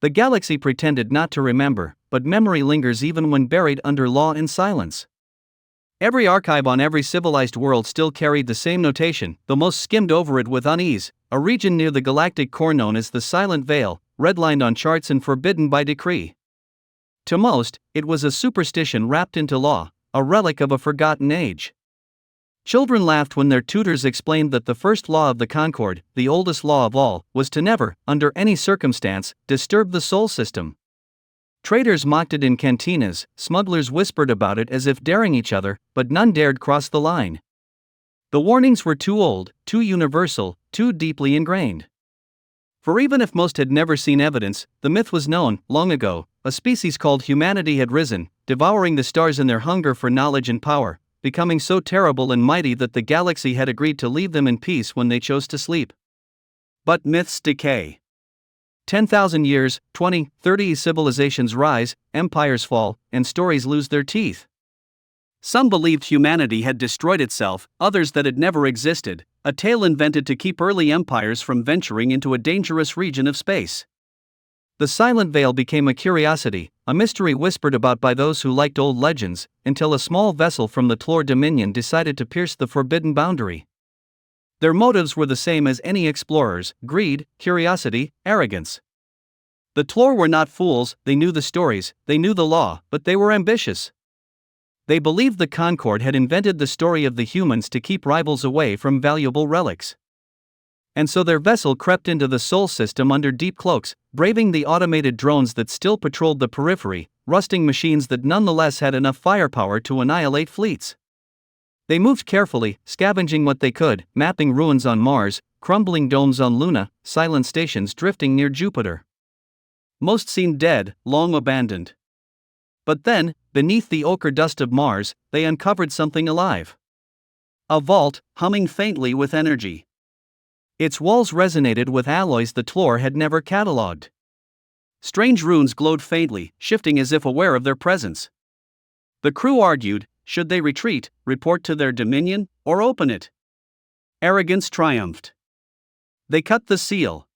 The galaxy pretended not to remember, but memory lingers even when buried under law and silence. Every archive on every civilized world still carried the same notation, though most skimmed over it with unease: a region near the galactic core known as the Silent Veil, redlined on charts and forbidden by decree. To most, it was a superstition wrapped into law, a relic of a forgotten age. Children laughed when their tutors explained that the first law of the Concord, the oldest law of all, was to never, under any circumstance, disturb the Sol system. Traders mocked it in cantinas, smugglers whispered about it as if daring each other, but none dared cross the line. The warnings were too old, too universal, too deeply ingrained. For even if most had never seen evidence, the myth was known. Long ago, a species called humanity had risen, devouring the stars in their hunger for knowledge and power, becoming so terrible and mighty that the galaxy had agreed to leave them in peace when they chose to sleep. But myths decay. 10,000 years, 20, 30 civilizations rise, empires fall, and stories lose their teeth. Some believed humanity had destroyed itself, others that it never existed, a tale invented to keep early empires from venturing into a dangerous region of space. The Silent Veil became a curiosity, a mystery whispered about by those who liked old legends, until a small vessel from the Tlor Dominion decided to pierce the forbidden boundary. Their motives were the same as any explorers: greed, curiosity, arrogance. The Tlor were not fools, they knew the stories, they knew the law, but they were ambitious. They believed the Concord had invented the story of the humans to keep rivals away from valuable relics. And so their vessel crept into the Sol system under deep cloaks, braving the automated drones that still patrolled the periphery, rusting machines that nonetheless had enough firepower to annihilate fleets. They moved carefully, scavenging what they could, mapping ruins on Mars, crumbling domes on Luna, silent stations drifting near Jupiter. Most seemed dead, long abandoned. But then, beneath the ochre dust of Mars, they uncovered something alive. A vault, humming faintly with energy. Its walls resonated with alloys the Tlor had never catalogued. Strange runes glowed faintly, shifting as if aware of their presence. The crew argued: should they retreat, report to their dominion, or open it? Arrogance triumphed. They cut the seal.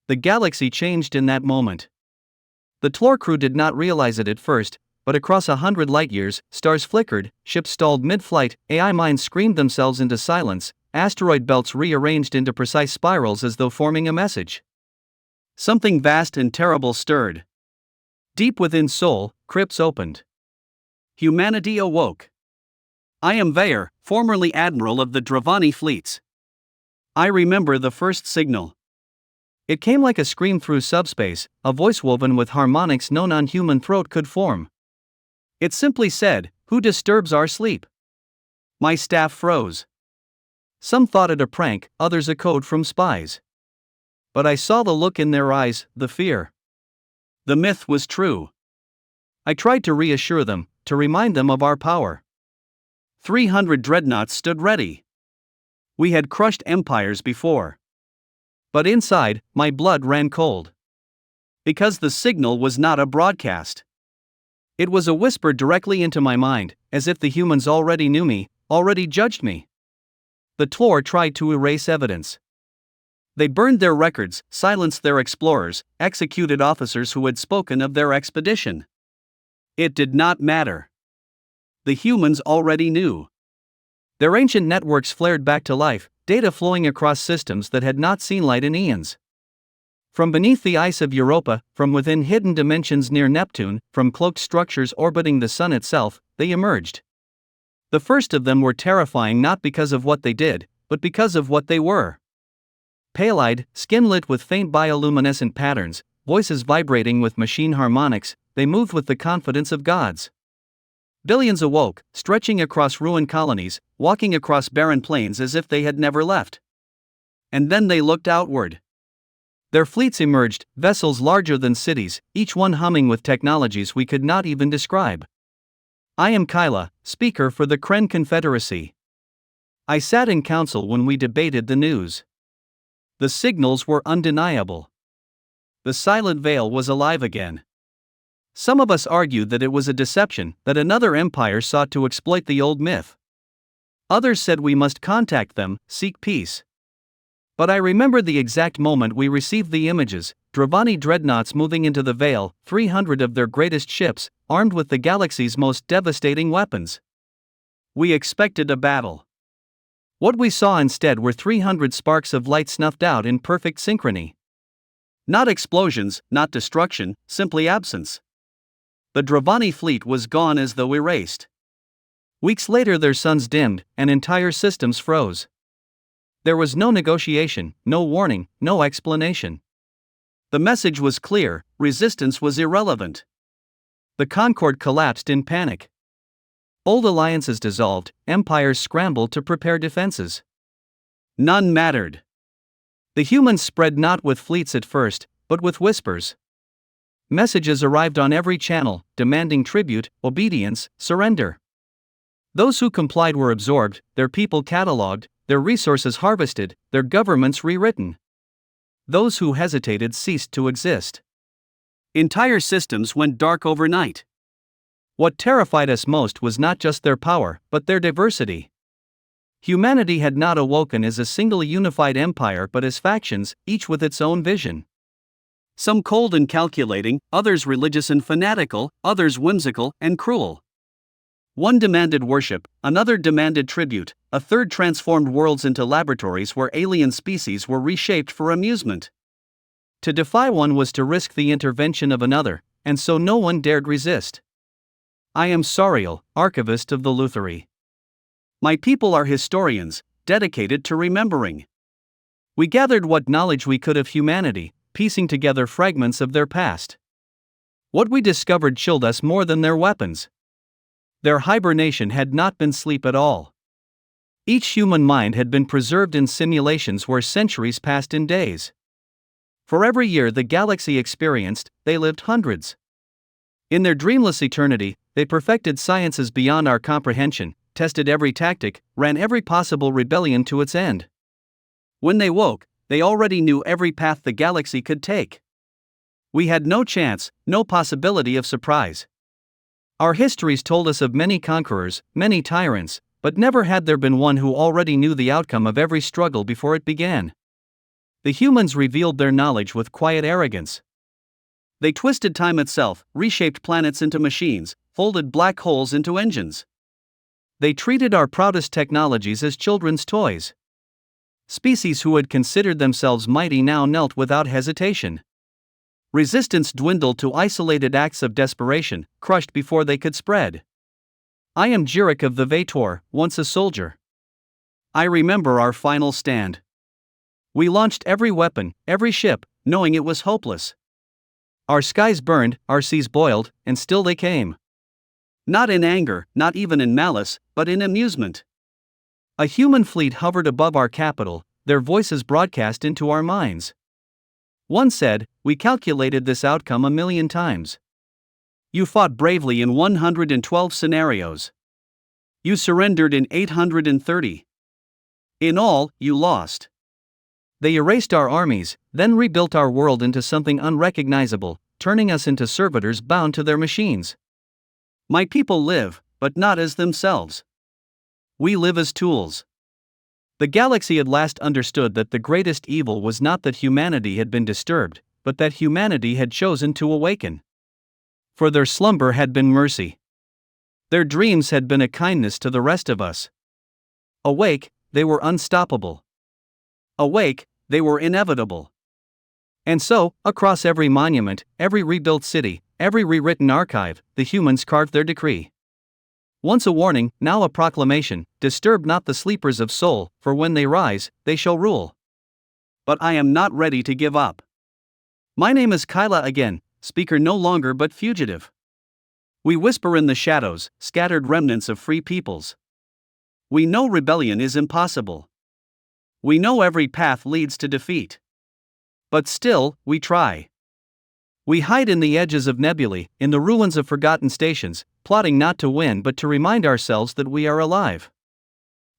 The galaxy changed in that moment. The Tlor crew did not realize it at first, but across 100 light-years, stars flickered, ships stalled mid-flight, AI minds screamed themselves into silence, asteroid belts rearranged into precise spirals as though forming a message. Something vast and terrible stirred. Deep within Sol, crypts opened. Humanity awoke. I am Vayer, formerly admiral of the Dravani fleets. I remember the first signal. It came like a scream through subspace, a voice woven with harmonics no non-human throat could form. It simply said, "Who disturbs our sleep?" My staff froze. Some thought it a prank, others a code from spies. But I saw the look in their eyes, the fear. The myth was true. I tried to reassure them, to remind them of our power. 300 dreadnoughts stood ready. We had crushed empires before. But inside, my blood ran cold. Because the signal was not a broadcast. It was a whisper directly into my mind, as if the humans already knew me, already judged me. The Tlor tried to erase evidence. They burned their records, silenced their explorers, executed officers who had spoken of their expedition. It did not matter. The humans already knew. Their ancient networks flared back to life, data flowing across systems that had not seen light in eons. From beneath the ice of Europa, from within hidden dimensions near Neptune, from cloaked structures orbiting the sun itself, they emerged. The first of them were terrifying not because of what they did, but because of what they were. Pale-eyed, skin lit with faint bioluminescent patterns, voices vibrating with machine harmonics, they moved with the confidence of gods. Billions awoke, stretching across ruined colonies, walking across barren plains as if they had never left. And then they looked outward. Their fleets emerged, vessels larger than cities, each one humming with technologies we could not even describe. I am Kyla, speaker for the Kren Confederacy. I sat in council when we debated the news. The signals were undeniable. The Silent Veil was alive again. Some of us argued that it was a deception, that another empire sought to exploit the old myth. Others said we must contact them, seek peace. But I remember the exact moment we received the images: Dravani dreadnoughts moving into the Veil, 300 of their greatest ships, armed with the galaxy's most devastating weapons. We expected a battle. What we saw instead were 300 sparks of light snuffed out in perfect synchrony. Not explosions, not destruction, simply absence. The Dravani fleet was gone as though erased. Weeks later their suns dimmed, and entire systems froze. There was no negotiation, no warning, no explanation. The message was clear: resistance was irrelevant. The Concord collapsed in panic. Old alliances dissolved, empires scrambled to prepare defenses. None mattered. The humans spread not with fleets at first, but with whispers. Messages arrived on every channel, demanding tribute, obedience, surrender. Those who complied were absorbed, their people catalogued, their resources harvested, their governments rewritten. Those who hesitated ceased to exist. Entire systems went dark overnight. What terrified us most was not just their power, but their diversity. Humanity had not awoken as a single unified empire but as factions, each with its own vision. Some cold and calculating, others religious and fanatical, others whimsical and cruel. One demanded worship, another demanded tribute, a third transformed worlds into laboratories where alien species were reshaped for amusement. To defy one was to risk the intervention of another, and so no one dared resist. I am Sariel, archivist of the Lutheri. My people are historians, dedicated to remembering. We gathered what knowledge we could of humanity, piecing together fragments of their past. What we discovered chilled us more than their weapons. Their hibernation had not been sleep at all. Each human mind had been preserved in simulations where centuries passed in days. For every year the galaxy experienced, they lived hundreds. In their dreamless eternity, they perfected sciences beyond our comprehension, tested every tactic, ran every possible rebellion to its end. When they woke, they already knew every path the galaxy could take. We had no chance, no possibility of surprise. Our histories told us of many conquerors, many tyrants, but never had there been one who already knew the outcome of every struggle before it began. The humans revealed their knowledge with quiet arrogance. They twisted time itself, reshaped planets into machines, folded black holes into engines. They treated our proudest technologies as children's toys. Species who had considered themselves mighty now knelt without hesitation. Resistance dwindled to isolated acts of desperation, crushed before they could spread. I am Jirik of the Vator, once a soldier. I remember our final stand. We launched every weapon, every ship, knowing it was hopeless. Our skies burned, our seas boiled, and still they came. Not in anger, not even in malice, but in amusement. A human fleet hovered above our capital, their voices broadcast into our minds. One said, "We calculated this outcome 1,000,000 times. You fought bravely in 112 scenarios. You surrendered in 830. In all, you lost." They erased our armies, then rebuilt our world into something unrecognizable, turning us into servitors bound to their machines. My people live, but not as themselves. We live as tools. The galaxy at last understood that the greatest evil was not that humanity had been disturbed, but that humanity had chosen to awaken. For their slumber had been mercy. Their dreams had been a kindness to the rest of us. Awake, they were unstoppable. Awake, they were inevitable. And so, across every monument, every rebuilt city, every rewritten archive, the humans carved their decree. Once a warning, now a proclamation: disturb not the sleepers of soul, for when they rise, they shall rule. But I am not ready to give up. My name is Kyla again, speaker no longer but fugitive. We whisper in the shadows, scattered remnants of free peoples. We know rebellion is impossible. We know every path leads to defeat. But still, we try. We hide in the edges of nebulae, in the ruins of forgotten stations, plotting not to win but to remind ourselves that we are alive.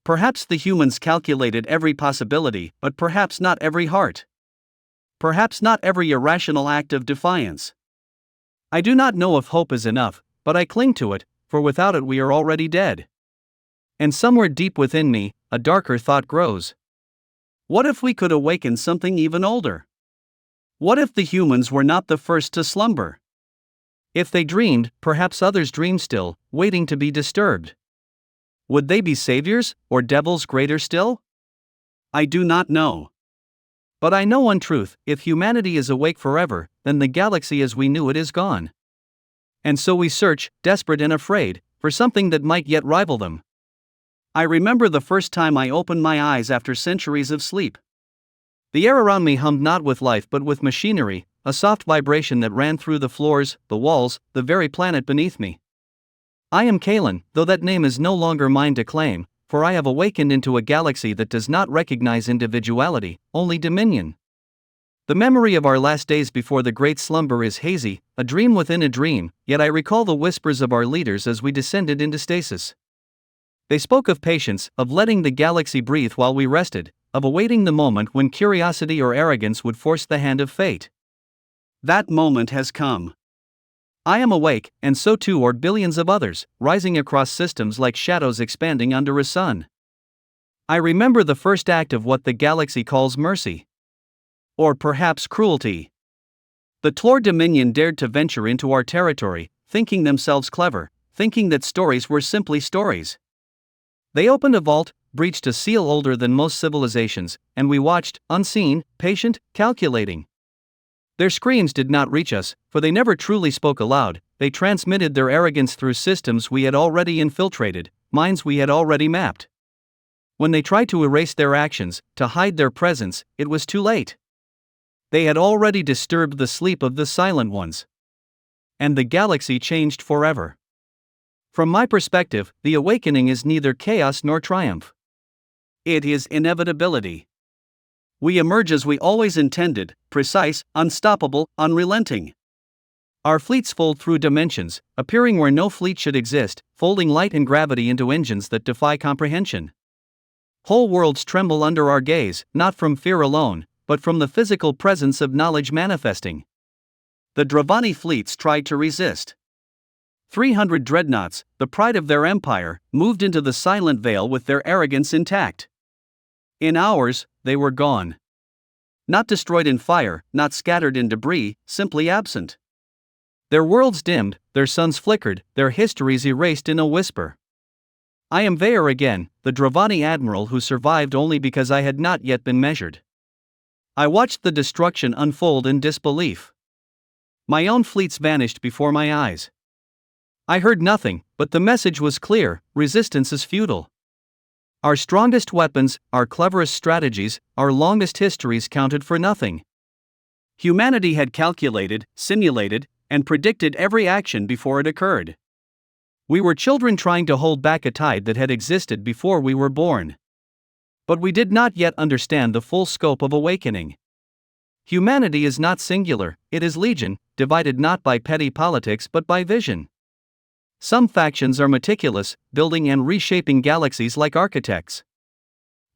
Perhaps the humans calculated every possibility, but perhaps not every heart. Perhaps not every irrational act of defiance. I do not know if hope is enough, but I cling to it, for without it we are already dead. And somewhere deep within me, a darker thought grows. What if we could awaken something even older? What if the humans were not the first to slumber? If they dreamed, perhaps others dream still, waiting to be disturbed. Would they be saviors, or devils greater still? I do not know. But I know one truth: if humanity is awake forever, then the galaxy as we knew it is gone. And so we search, desperate and afraid, for something that might yet rival them. I remember the first time I opened my eyes after centuries of sleep. The air around me hummed not with life but with machinery, a soft vibration that ran through the floors, the walls, the very planet beneath me. I am Kalen, though that name is no longer mine to claim, for I have awakened into a galaxy that does not recognize individuality, only dominion. The memory of our last days before the great slumber is hazy, a dream within a dream, yet I recall the whispers of our leaders as we descended into stasis. They spoke of patience, of letting the galaxy breathe while we rested, of awaiting the moment when curiosity or arrogance would force the hand of fate. That moment has come. I am awake, and so too are billions of others, rising across systems like shadows expanding under a sun. I remember the first act of what the galaxy calls mercy. Or perhaps cruelty. The Tlor Dominion dared to venture into our territory, thinking themselves clever, thinking that stories were simply stories. They opened a vault, breached a seal older than most civilizations, and we watched, unseen, patient, calculating. Their screams did not reach us, for they never truly spoke aloud. They transmitted their arrogance through systems we had already infiltrated, minds we had already mapped. When they tried to erase their actions, to hide their presence, it was too late. They had already disturbed the sleep of the silent ones. And the galaxy changed forever. From my perspective, the awakening is neither chaos nor triumph. It is inevitability. We emerge as we always intended, precise, unstoppable, unrelenting. Our fleets fold through dimensions, appearing where no fleet should exist, folding light and gravity into engines that defy comprehension. Whole worlds tremble under our gaze, not from fear alone, but from the physical presence of knowledge manifesting. The Dravani fleets tried to resist. 300 dreadnoughts, the pride of their empire, moved into the silent veil with their arrogance intact. In hours, they were gone. Not destroyed in fire, not scattered in debris, simply absent. Their worlds dimmed, their suns flickered, their histories erased in a whisper. I am Vaer again, the Dravani admiral who survived only because I had not yet been measured. I watched the destruction unfold in disbelief. My own fleets vanished before my eyes. I heard nothing, but the message was clear: resistance is futile. Our strongest weapons, our cleverest strategies, our longest histories counted for nothing. Humanity had calculated, simulated, and predicted every action before it occurred. We were children trying to hold back a tide that had existed before we were born. But we did not yet understand the full scope of awakening. Humanity is not singular, it is legion, divided not by petty politics but by vision. Some factions are meticulous, building and reshaping galaxies like architects.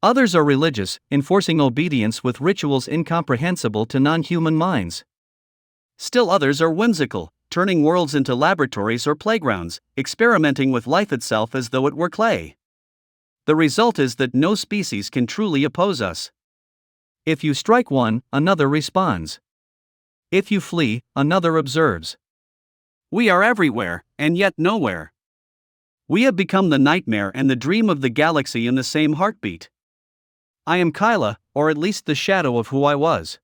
Others are religious, enforcing obedience with rituals incomprehensible to non-human minds. Still others are whimsical, turning worlds into laboratories or playgrounds, experimenting with life itself as though it were clay. The result is that no species can truly oppose us. If you strike one, another responds. If you flee, another observes. We are everywhere, and yet nowhere. We have become the nightmare and the dream of the galaxy in the same heartbeat. I am Kyla, or at least the shadow of who I was.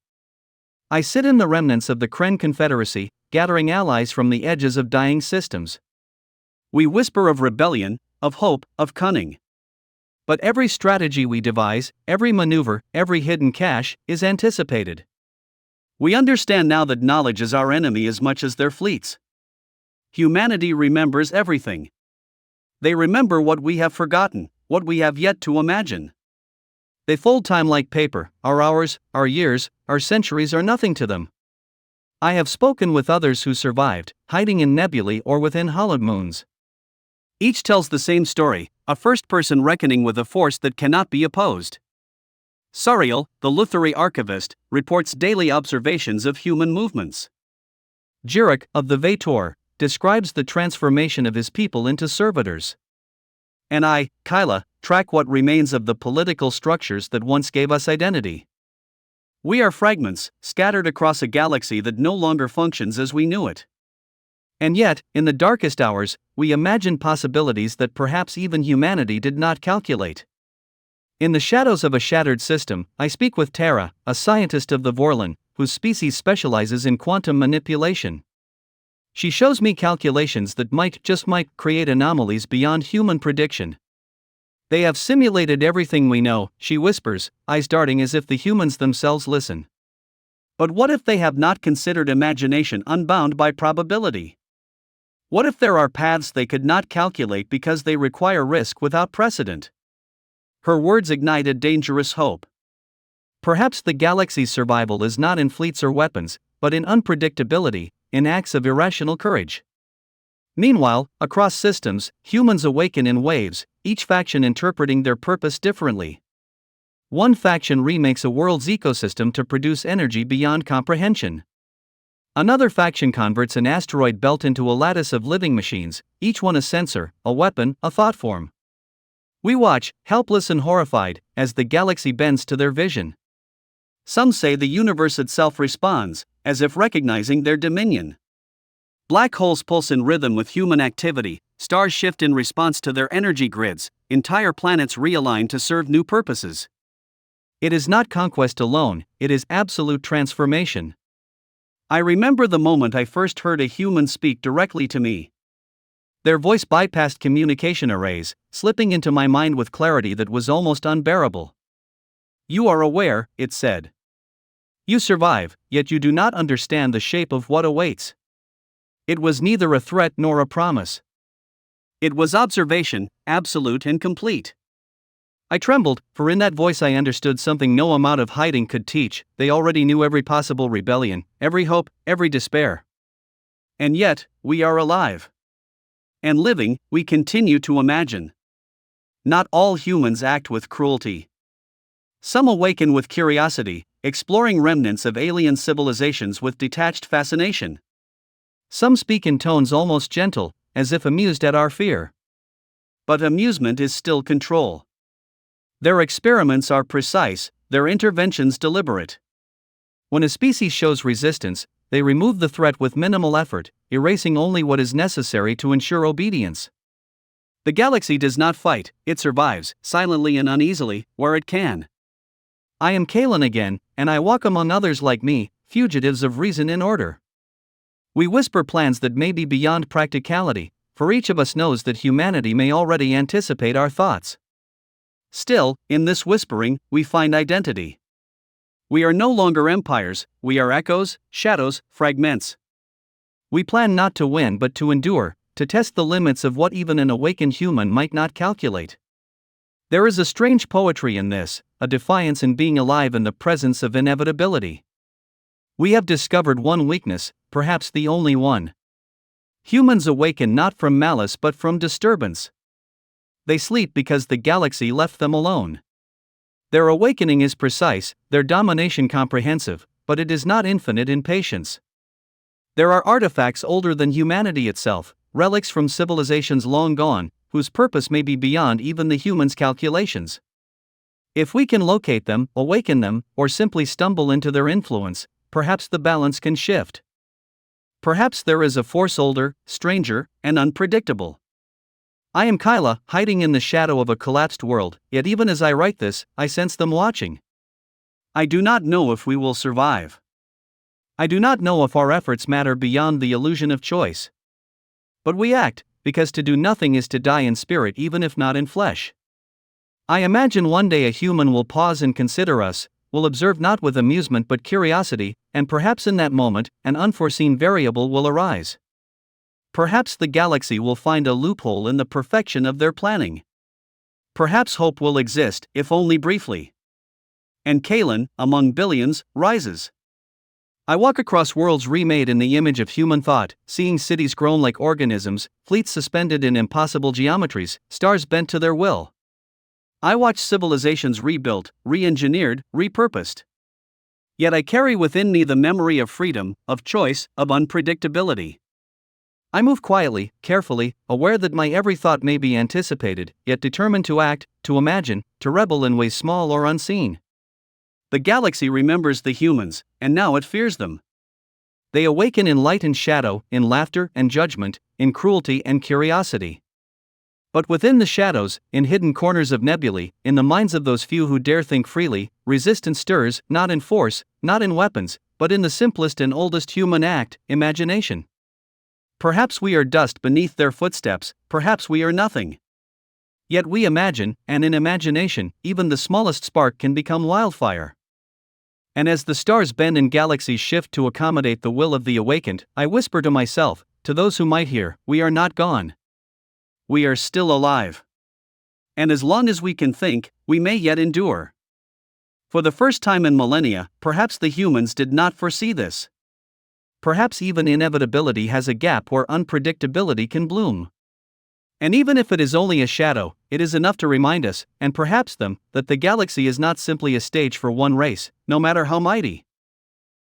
I sit in the remnants of the Kren Confederacy, gathering allies from the edges of dying systems. We whisper of rebellion, of hope, of cunning. But every strategy we devise, every maneuver, every hidden cache, is anticipated. We understand now that knowledge is our enemy as much as their fleets. Humanity remembers everything. They remember what we have forgotten, what we have yet to imagine. They fold time like paper. Our hours, our years, our centuries are nothing to them. I have spoken with others who survived, hiding in nebulae or within hollowed moons. Each tells the same story, a first-person reckoning with a force that cannot be opposed. Sariel, the Lutheri archivist, reports daily observations of human movements. Jirak, of the Vator, describes the transformation of his people into servitors. And I, Kyla, track what remains of the political structures that once gave us identity. We are fragments, scattered across a galaxy that no longer functions as we knew it. And yet, in the darkest hours, we imagine possibilities that perhaps even humanity did not calculate. In the shadows of a shattered system, I speak with Tara, a scientist of the Vorlon, whose species specializes in quantum manipulation. She shows me calculations that might create anomalies beyond human prediction. They have simulated everything we know, she whispers, eyes darting as if the humans themselves listen. But what if they have not considered imagination unbound by probability? What if there are paths they could not calculate because they require risk without precedent? Her words ignite a dangerous hope. Perhaps the galaxy's survival is not in fleets or weapons, but in unpredictability, in acts of irrational courage. Meanwhile, across systems, humans awaken in waves, each faction interpreting their purpose differently. One faction remakes a world's ecosystem to produce energy beyond comprehension. Another faction converts an asteroid belt into a lattice of living machines, each one a sensor, a weapon, a thought form. We watch, helpless and horrified, as the galaxy bends to their vision. Some say the universe itself responds, as if recognizing their dominion. Black holes pulse in rhythm with human activity, stars shift in response to their energy grids, entire planets realign to serve new purposes. It is not conquest alone, it is absolute transformation. I remember the moment I first heard a human speak directly to me. Their voice bypassed communication arrays, slipping into my mind with clarity that was almost unbearable. "You are aware," it said. "You survive, yet you do not understand the shape of what awaits." It was neither a threat nor a promise. It was observation, absolute and complete. I trembled, for in that voice I understood something no amount of hiding could teach. They already knew every possible rebellion, every hope, every despair. And yet, we are alive. And living, we continue to imagine. Not all humans act with cruelty. Some awaken with curiosity, exploring remnants of alien civilizations with detached fascination. Some speak in tones almost gentle, as if amused at our fear. But amusement is still control. Their experiments are precise, their interventions deliberate. When a species shows resistance, they remove the threat with minimal effort, erasing only what is necessary to ensure obedience. The galaxy does not fight, it survives, silently and uneasily, where it can. I am Kalen again, and I walk among others like me, fugitives of reason and order. We whisper plans that may be beyond practicality, for each of us knows that humanity may already anticipate our thoughts. Still, in this whispering, we find identity. We are no longer empires, we are echoes, shadows, fragments. We plan not to win but to endure, to test the limits of what even an awakened human might not calculate. There is a strange poetry in this, a defiance in being alive in the presence of inevitability. We have discovered one weakness, perhaps the only one. Humans awaken not from malice but from disturbance. They sleep because the galaxy left them alone. Their awakening is precise, their domination comprehensive, but it is not infinite in patience. There are artifacts older than humanity itself, relics from civilizations long gone, whose purpose may be beyond even the human's calculations. If we can locate them, awaken them, or simply stumble into their influence, perhaps the balance can shift. Perhaps there is a force older, stranger, and unpredictable. I am Kyla, hiding in the shadow of a collapsed world, yet even as I write this, I sense them watching. I do not know if we will survive. I do not know if our efforts matter beyond the illusion of choice. But we act, because to do nothing is to die in spirit even if not in flesh. I imagine one day a human will pause and consider us, will observe not with amusement but curiosity, and perhaps in that moment, an unforeseen variable will arise. Perhaps the galaxy will find a loophole in the perfection of their planning. Perhaps hope will exist, if only briefly. And Kalen, among billions, rises. I walk across worlds remade in the image of human thought, seeing cities grown like organisms, fleets suspended in impossible geometries, stars bent to their will. I watch civilizations rebuilt, re-engineered, repurposed. Yet I carry within me the memory of freedom, of choice, of unpredictability. I move quietly, carefully, aware that my every thought may be anticipated, yet determined to act, to imagine, to rebel in ways small or unseen. The galaxy remembers the humans, and now it fears them. They awaken in light and shadow, in laughter and judgment, in cruelty and curiosity. But within the shadows, in hidden corners of nebulae, in the minds of those few who dare think freely, resistance stirs, not in force, not in weapons, but in the simplest and oldest human act, imagination. Perhaps we are dust beneath their footsteps, perhaps we are nothing. Yet we imagine, and in imagination, even the smallest spark can become wildfire. And as the stars bend and galaxies shift to accommodate the will of the awakened, I whisper to myself, to those who might hear, we are not gone. We are still alive. And as long as we can think, we may yet endure. For the first time in millennia, perhaps the humans did not foresee this. Perhaps even inevitability has a gap where unpredictability can bloom. And even if it is only a shadow, it is enough to remind us, and perhaps them, that the galaxy is not simply a stage for one race, no matter how mighty.